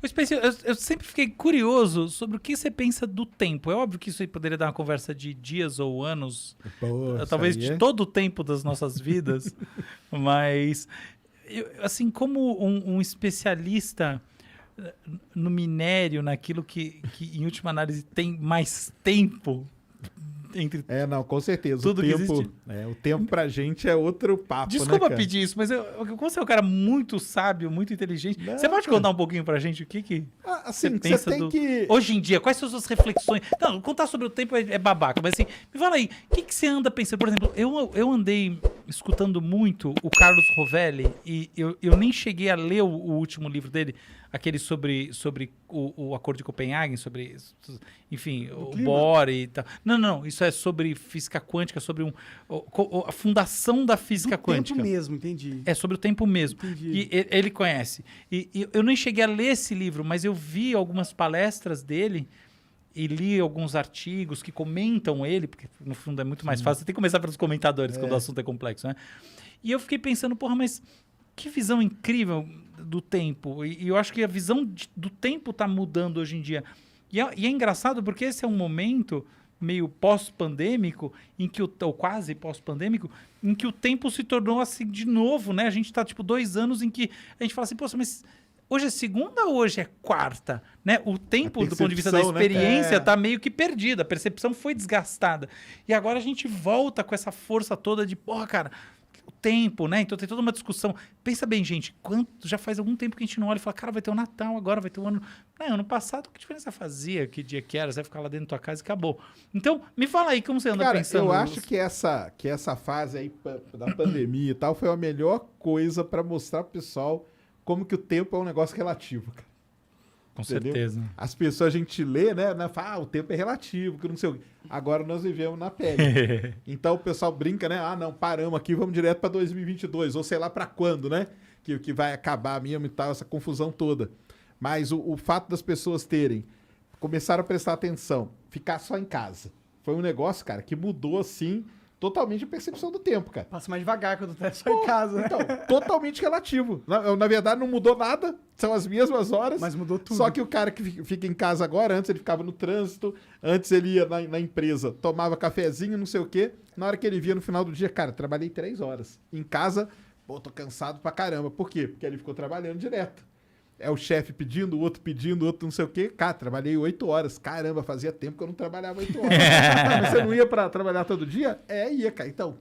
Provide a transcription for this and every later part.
Ô, Spencer, eu sempre fiquei curioso sobre o que você pensa do tempo. É óbvio que isso aí poderia dar uma conversa de dias ou anos, Pô, talvez isso de aí é- todo o tempo das nossas vidas, mas, assim, como um especialista no minério, naquilo que, em última análise, tem mais tempo entre Não, com certeza. tudo que existe. O tempo pra gente é outro papo, Desculpa né, cara? pedir isso, mas como você é um cara muito sábio, muito inteligente, Não, você pode cara. contar um pouquinho pra gente o que Assim, você você pensa tem que... hoje em dia? Quais são as suas reflexões? Não, contar sobre o tempo é babaca, mas assim, me fala aí, o que você anda pensando? Por exemplo, eu andei escutando muito o Carlos Rovelli e eu nem cheguei a ler o último livro dele, aquele sobre o Acordo de Copenhague, sobre, enfim, o clima? Bohr e tal. Não, isso é sobre física quântica, sobre a fundação da física Do quântica. tempo mesmo, entendi. É sobre o tempo mesmo. Entendi. E ele conhece. E eu nem cheguei a ler esse livro, mas eu vi algumas palestras dele e li alguns artigos que comentam ele, porque no fundo é muito mais fácil. Você tem que começar pelos comentadores quando o assunto é complexo, né? E eu fiquei pensando, porra, mas que visão incrível do tempo. E eu acho que a visão do tempo está mudando hoje em dia. E é engraçado porque esse é um momento meio pós-pandêmico, ou quase pós-pandêmico, em que o tempo se tornou assim de novo, né? A gente está tipo 2 anos em que a gente fala assim, poxa, mas hoje é segunda ou hoje é quarta? Né? O tempo, do ponto de vista da percepção, né? experiência, está meio que perdida. A percepção foi desgastada. E agora a gente volta com essa força toda de, porra, cara, o tempo, né? Então tem toda uma discussão. Pensa bem, gente, já faz algum tempo que a gente não olha e fala, cara, vai ter o Natal agora, vai ter o ano... Não, ano passado, que diferença fazia? Que dia que era? Você vai ficar lá dentro da tua casa e acabou. Então, me fala aí, como você anda Cara, pensando? eu acho que essa fase aí da pandemia e tal foi a melhor coisa pra mostrar pro pessoal como que o tempo é um negócio relativo, cara. Com Entendeu? certeza. As pessoas, a gente lê, né? Fala, o tempo é relativo, que não sei o quê. Agora nós vivemos na pele. Então o pessoal brinca, né? Não, paramos aqui, vamos direto pra 2022, ou sei lá pra quando, né? Que vai acabar mesmo e tal, essa confusão toda. Mas o fato das pessoas começaram a prestar atenção, ficar só em casa. Foi um negócio, cara, que mudou, assim, totalmente a percepção do tempo, cara. Passa mais devagar quando tá só em casa, né? Então, totalmente relativo. Na verdade, não mudou nada, são as mesmas horas. Mas mudou tudo. Só que o cara que fica em casa agora, antes ele ficava no trânsito, antes ele ia na empresa, tomava cafezinho, não sei o quê. Na hora que ele via no final do dia, cara, trabalhei 3 horas. Em casa, pô, tô cansado pra caramba. Por quê? Porque ele ficou trabalhando direto. É o chefe pedindo, o outro não sei o quê. Cara, trabalhei 8 horas. Caramba, fazia tempo que eu não trabalhava 8 horas. Mas você não ia pra trabalhar todo dia? Ia, cara. Então,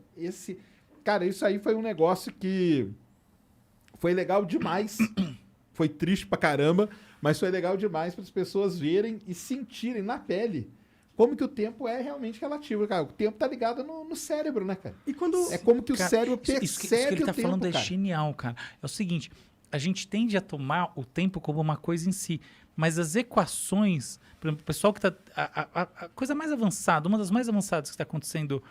cara, isso aí foi um negócio que foi legal demais. Foi triste pra caramba, mas foi legal demais para as pessoas verem e sentirem na pele como que o tempo é realmente relativo, cara. O tempo tá ligado no cérebro, né, cara? E quando... É como que o Cara, cérebro isso que percebe ele tá o tempo, falando é cara. genial, cara. É o seguinte, a gente tende a tomar o tempo como uma coisa em si, mas as equações, por exemplo, o pessoal que tá... A coisa mais avançada, uma das mais avançadas que está acontecendo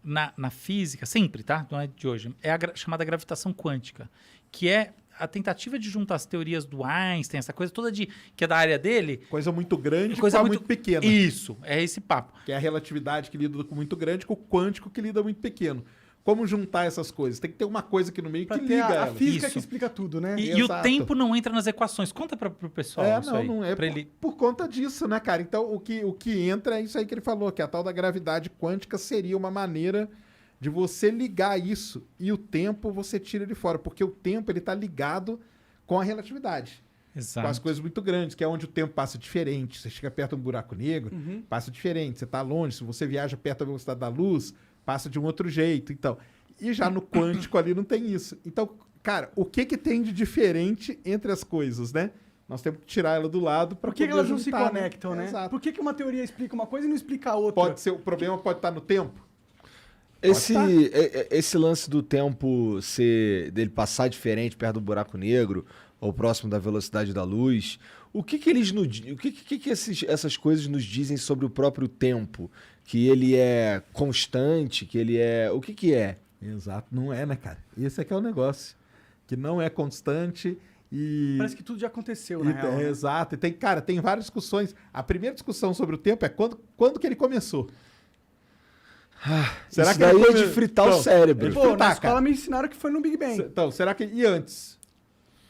na física, sempre, tá? Não é de hoje, é a chamada gravitação quântica, que é a tentativa de juntar as teorias do Einstein, essa coisa toda que é da área dele. Coisa muito grande Coisa com a muito pequena. Isso, é esse papo. Que é a relatividade que lida com muito grande, com o quântico que lida muito pequeno. Como juntar essas coisas? Tem que ter uma coisa aqui no meio Pra que ter liga a elas. física Isso. que explica tudo, né? E o Exato. tempo não entra nas equações. Conta pro pessoal isso aí. Não é pra ele... por conta disso, né, cara? Então, o que entra é isso aí que ele falou, que a tal da gravidade quântica seria uma maneira de você ligar isso e o tempo você tira de fora, porque o tempo ele tá ligado com a relatividade. Exato. Com as coisas muito grandes, que é onde o tempo passa diferente. Você chega perto de um buraco negro, passa diferente. Você tá longe, se você viaja perto da velocidade da luz, passa de um outro jeito. Então, e já no quântico ali não tem isso. Então, cara, o que tem de diferente entre as coisas, né? Nós temos que tirar ela do lado para Por que poder elas não se juntar, conectam, né? Exato. Por que uma teoria explica uma coisa e não explica a outra? Pode ser, o problema pode estar no tempo. Esse lance do tempo dele passar diferente perto do buraco negro ou próximo da velocidade da luz, o que essas coisas nos dizem sobre o próprio tempo? Que ele é constante, que ele é... O que é? Exato, não é, né, cara? Esse é que é o negócio. Que não é constante e... Parece que tudo já aconteceu, na real. Né? Exato. E tem várias discussões. A primeira discussão sobre o tempo é quando que ele começou. Será isso que daí é de fritar o cérebro. Pô, na escola me ensinaram que foi no Big Bang. Então, será que... E antes?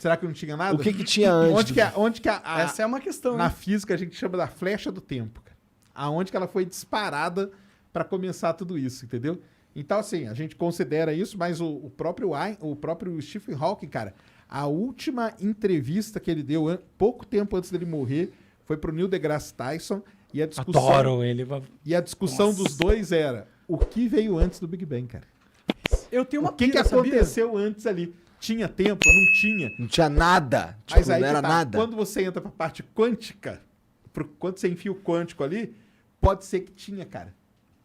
Será que não tinha nada? O que tinha antes? Onde que Essa é uma questão, na né? física a gente chama da flecha do tempo, cara. Aonde que ela foi disparada para começar tudo isso, entendeu? Então, assim, a gente considera isso, mas o próprio Stephen Hawking, cara, a última entrevista que ele deu, pouco tempo antes dele morrer, foi pro Neil deGrasse Tyson, e a discussão... Adoro ele. E a discussão dos dois era, o que veio antes do Big Bang, cara? Eu tenho uma O que pira, sabia? aconteceu antes ali? Tinha tempo? Não tinha? Não tinha nada. Tipo, Mas aí não que era tá. nada. Quando você entra pra parte quântica, quando você enfia o quântico ali, pode ser que tinha, cara.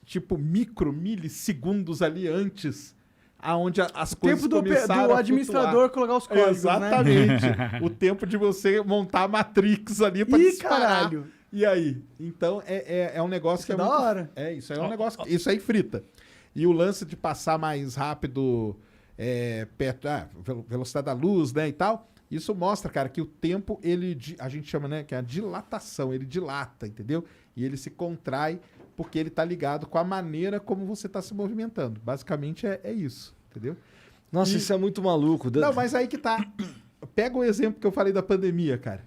Tipo, milissegundos ali antes, aonde as coisas Tempo começaram do a administrador colocar os códigos, Exatamente. né? O tempo de você montar a Matrix ali pra Ih, disparar. caralho. E aí? Então, é um negócio que é da muito... hora. Isso aí é um negócio... Isso aí frita. E o lance de passar mais rápido, perto... velocidade da luz, né, e tal... Isso mostra, cara, que o tempo, a gente chama, né, que é a dilatação, ele dilata, entendeu? E ele se contrai porque ele tá ligado com a maneira como você tá se movimentando. Basicamente é isso, entendeu? Nossa, isso é muito maluco. Não, mas aí que tá. Pega o exemplo que eu falei da pandemia, cara.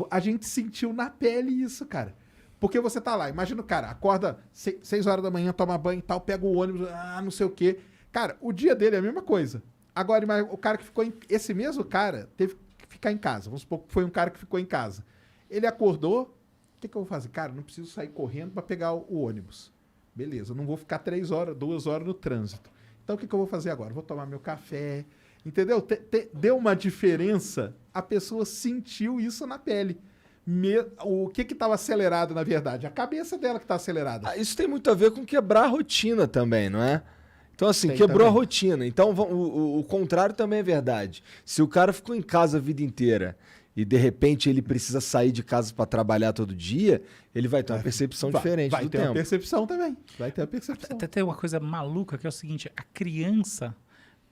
A gente sentiu na pele isso, cara. Porque você tá lá, imagina o cara, acorda 6 horas da manhã, toma banho e tal, pega o ônibus, não sei o quê. Cara, o dia dele é a mesma coisa. Agora, o cara que ficou esse mesmo cara teve que ficar em casa. Vamos supor que foi um cara que ficou em casa. Ele acordou, o que eu vou fazer? Cara, não preciso sair correndo para pegar o ônibus. Beleza, não vou ficar 2 horas no trânsito. Então, o que eu vou fazer agora? Vou tomar meu café, entendeu? Deu uma diferença, a pessoa sentiu isso na pele. O que estava acelerado, na verdade? A cabeça dela que está acelerada. Isso tem muito a ver com quebrar a rotina também, não é? Então, assim, Tem quebrou também. a rotina. Então, o contrário também é verdade. Se o cara ficou em casa a vida inteira e, de repente, ele precisa sair de casa para trabalhar todo dia, ele vai ter uma percepção diferente vai do ter tempo. uma percepção também. Vai ter uma percepção. Até tem uma coisa maluca que é o seguinte: a criança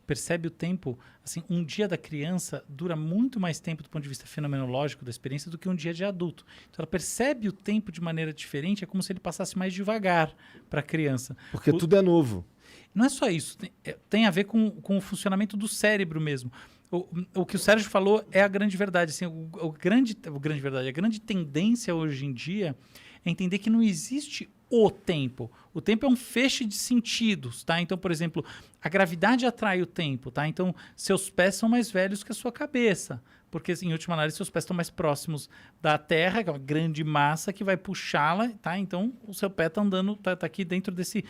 percebe o tempo, assim, um dia da criança dura muito mais tempo do ponto de vista fenomenológico da experiência do que um dia de adulto. Então ela percebe o tempo de maneira diferente, é como se ele passasse mais devagar para a criança. Porque tudo é novo. Não é só isso, tem a ver com o funcionamento do cérebro mesmo. O que o Sérgio falou é a grande verdade. Assim, a grande tendência hoje em dia é entender que não existe o tempo. O tempo é um feixe de sentidos, tá? Então, por exemplo, a gravidade atrai o tempo, tá? Então, seus pés são mais velhos que a sua cabeça, porque, em última análise, seus pés estão mais próximos da Terra, que é uma grande massa que vai puxá-la, tá? Então, o seu pé está andando, tá aqui dentro desse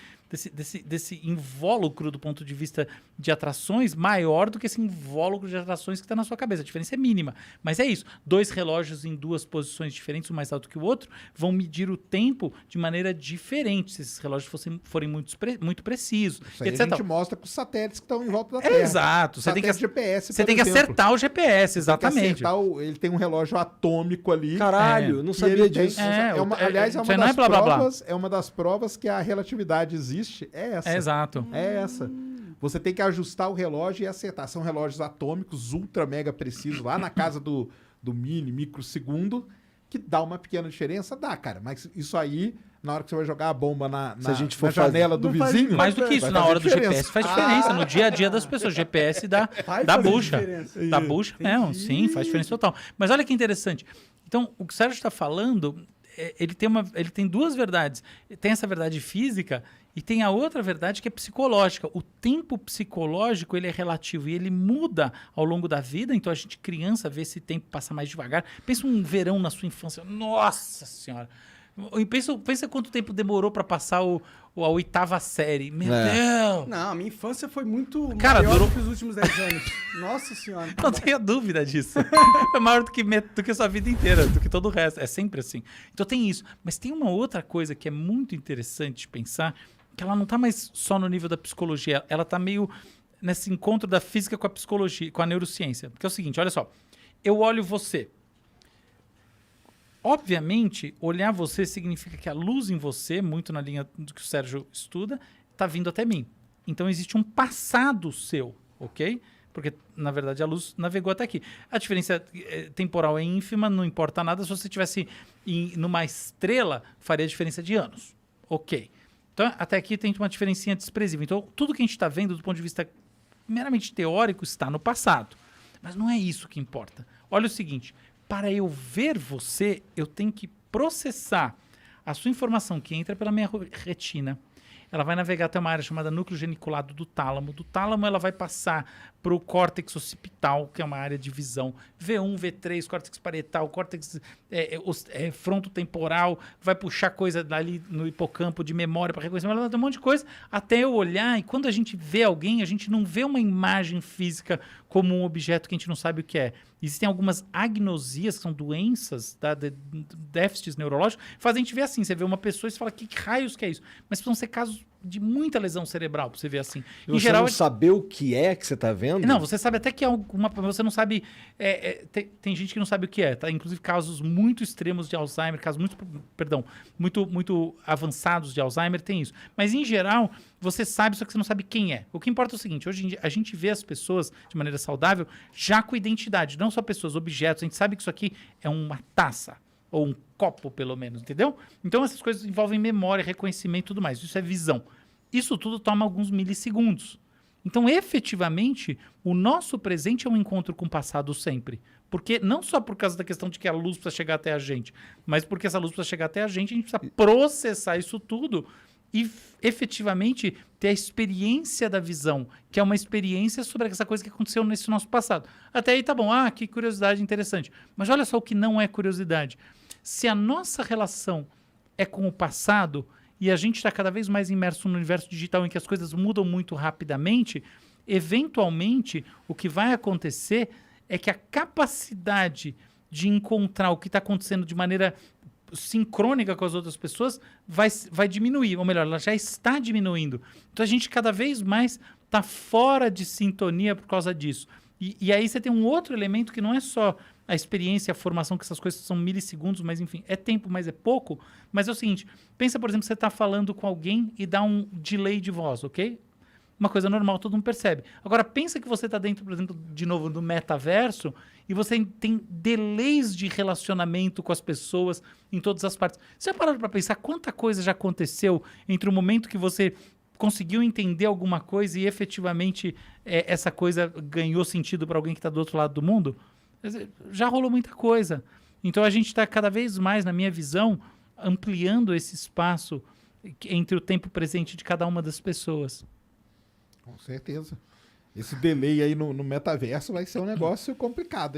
invólucro do ponto de vista de atrações maior do que esse invólucro de atrações que está na sua cabeça. A diferença é mínima, mas é isso. 2 relógios em 2 posições diferentes, um mais alto que o outro, vão medir o tempo de maneira diferente, se esses relógios forem muito precisos. Isso aí etc. a gente mostra com os satélites que estão em volta da Terra. Exato. Você tem que GPS, Você por tem que exemplo. acertar o GPS, exatamente. Ele tem um relógio atômico ali. Caralho, não que sabia ele tem- disso. aliás, isso aí não é das blá, blá, blá. provas, é uma das provas que a relatividade existe. É essa. Exato. É essa. Você tem que ajustar o relógio e acertar. São relógios atômicos, ultra mega precisos, lá na casa do microsegundo, que dá uma pequena diferença. Dá, cara. Mas isso aí, na hora que você vai jogar a bomba na Se a gente for janela do Não faz- vizinho... Mais do que isso, vai na fazer hora do diferença. GPS faz diferença. No dia a dia das pessoas, GPS dá Vai dá fazer bucha. diferença. Dá bucha mesmo, sim, faz diferença total. Mas olha que interessante. Então, o que o Sérgio está falando, ele tem 2 verdades. Tem essa verdade física e tem a outra verdade que é psicológica. O tempo psicológico, ele é relativo e ele muda ao longo da vida. Então, a gente, criança, vê esse tempo passar mais devagar. Pensa um verão na sua infância. Nossa Senhora! E pensa quanto tempo demorou para passar a 8ª série. Meu Deus! Não, a minha infância foi muito Cara, maior durou- do que os últimos 10 anos. Nossa senhora. Não tenha dúvida disso. É maior do que a sua vida inteira, do que todo o resto. É sempre assim. Então tem isso. Mas tem uma outra coisa que é muito interessante de pensar, que ela não está mais só no nível da psicologia, ela está meio nesse encontro da física com a psicologia, com a neurociência. Porque é o seguinte, olha só. Eu olho você. Obviamente, olhar você significa que a luz em você, muito na linha do que o Sérgio estuda, está vindo até mim. Então, existe um passado seu, ok? Porque, na verdade, a luz navegou até aqui. A diferença temporal é ínfima, não importa nada. Se você estivesse numa estrela, faria diferença de anos. Ok. Então, até aqui tem uma diferencinha desprezível. Então, tudo que a gente está vendo do ponto de vista meramente teórico está no passado. Mas não é isso que importa. Olha o seguinte, para eu ver você, eu tenho que processar a sua informação que entra pela minha retina. Ela vai navegar até uma área chamada núcleo geniculado do tálamo. Do tálamo, ela vai passar para o córtex occipital, que é uma área de visão. V1, V3, córtex parietal, córtex frontotemporal. Vai puxar coisa dali no hipocampo de memória para reconhecimento. Ela vai dar um monte de coisa até eu olhar. E quando a gente vê alguém, a gente não vê uma imagem física como um objeto que a gente não sabe o que é. Existem algumas agnosias, que são doenças, déficits neurológicos, que fazem a gente ver assim. Você vê uma pessoa e você fala, que raios que é isso? Mas precisam ser casos de muita lesão cerebral pra você ver assim. E você não saber o que é que você tá vendo? Não, você sabe até que é alguma... Você não sabe... tem gente que não sabe o que é, tá? Inclusive casos muito extremos de Alzheimer, casos muito avançados de Alzheimer, tem isso. Mas, em geral, você sabe, só que você não sabe quem é. O que importa é o seguinte, hoje em dia, a gente vê as pessoas de maneira saudável já com identidade, não só pessoas, objetos. A gente sabe que isso aqui é uma taça, ou um copo, pelo menos, entendeu? Então, essas coisas envolvem memória, reconhecimento e tudo mais. Isso é visão. Isso tudo toma alguns milissegundos. Então, efetivamente, o nosso presente é um encontro com o passado sempre. Porque, não só por causa da questão de que a luz precisa chegar até a gente, mas porque essa luz precisa chegar até a gente precisa processar isso tudo e, efetivamente, ter a experiência da visão, que é uma experiência sobre essa coisa que aconteceu nesse nosso passado. Até aí tá bom, que curiosidade interessante. Mas olha só o que não é curiosidade. Se a nossa relação é com o passado e a gente está cada vez mais imerso no universo digital em que as coisas mudam muito rapidamente, eventualmente o que vai acontecer é que a capacidade de encontrar o que está acontecendo de maneira sincrônica com as outras pessoas vai diminuir, ou melhor, ela já está diminuindo. Então a gente cada vez mais está fora de sintonia por causa disso. E aí você tem um outro elemento que não é só a experiência, a formação, que essas coisas são milissegundos, mas enfim, é tempo, mas é pouco. Mas é o seguinte, pensa, por exemplo, você está falando com alguém e dá um delay de voz, ok? Uma coisa normal, todo mundo percebe. Agora, pensa que você está dentro, por exemplo, de novo, do metaverso e você tem delays de relacionamento com as pessoas em todas as partes. Você já parou para pensar quanta coisa já aconteceu entre o momento que você conseguiu entender alguma coisa e efetivamente essa coisa ganhou sentido para alguém que está do outro lado do mundo? Já rolou muita coisa. Então a gente está cada vez mais, na minha visão, ampliando esse espaço entre o tempo presente de cada uma das pessoas. Com certeza. Esse delay aí no metaverso vai ser um negócio complicado, hein?